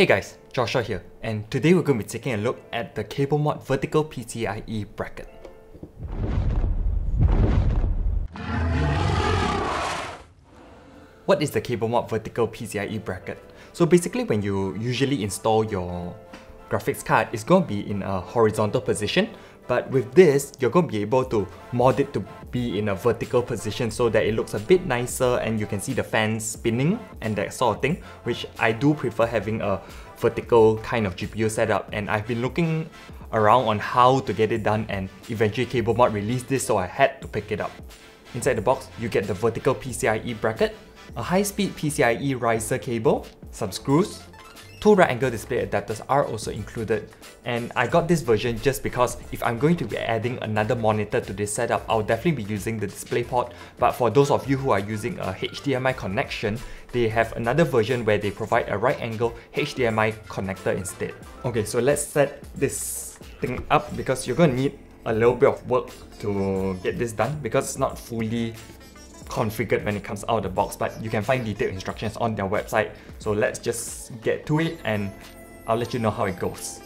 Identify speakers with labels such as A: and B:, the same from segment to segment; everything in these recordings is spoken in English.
A: Hey guys, Joshua here, and today we're going to be taking a look at the CableMod vertical PCI-E bracket. What is the CableMod vertical PCI-E bracket? So basically when you usually install your graphics card, it's going to be in a horizontal position, but with this, you're going to be able to mod it to be in a vertical position so that it looks a bit nicer and you can see the fans spinning and that sort of thing, which I do prefer having a vertical kind of GPU setup, and I've been looking around on how to get it done, and eventually CableMod released this, so I had to pick it up. Inside the box, you get the vertical PCI-E bracket, a high-speed PCIe riser cable, some screws, two right angle display adapters are also included, and I got this version just because if I'm going to be adding another monitor to this setup, I'll definitely be using the DisplayPort, but for those of you who are using a HDMI connection, they have another version where they provide a right angle HDMI connector instead. Okay, so let's set this thing up because you're going to need a little bit of work to get this done because it's not fully configured when it comes out of the box, but you can find detailed instructions on their website. So let's just get to it and I'll let you know how it goes.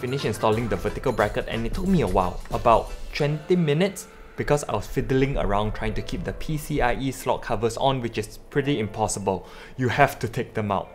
A: Finished installing the vertical bracket, and it took me a while, about 20 minutes, because I was fiddling around trying to keep the PCIe slot covers on, which is pretty impossible. You have to take them out.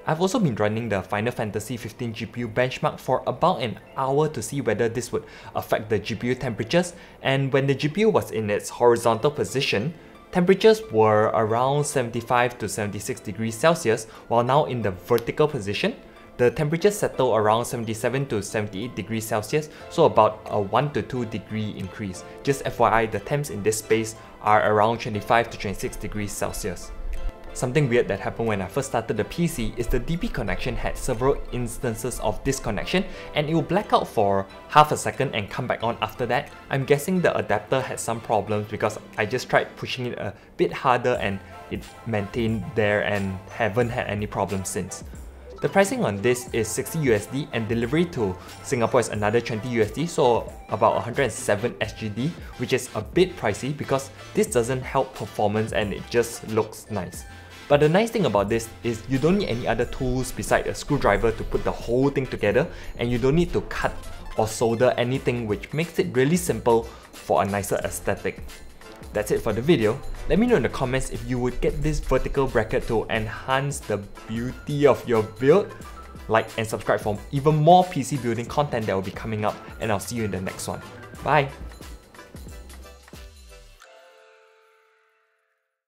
A: I've also been running the Final Fantasy 15 GPU benchmark for about an hour to see whether this would affect the GPU temperatures, and when the GPU was in its horizontal position, temperatures were around 75 to 76 degrees Celsius, while now in the vertical position, the temperatures settle around 77 to 78 degrees Celsius, so about a 1 to 2 degree increase. Just FYI, the temps in this space are around 25 to 26 degrees Celsius. Something weird that happened when I first started the PC is the DP connection had several instances of disconnection, and it will black out for half a second and come back on after that. I'm guessing the adapter had some problems because I just tried pushing it a bit harder and it maintained there and haven't had any problems since. The pricing on this is 60 USD and delivery to Singapore is another 20 USD, so about 107 SGD, which is a bit pricey because this doesn't help performance and it just looks nice. But the nice thing about this is you don't need any other tools beside a screwdriver to put the whole thing together, and you don't need to cut or solder anything, which makes it really simple for a nicer aesthetic. That's it for the video. Let me know in the comments if you would get this vertical bracket to enhance the beauty of your build. Like and subscribe for even more PC building content that will be coming up, and I'll see you in the next one. Bye!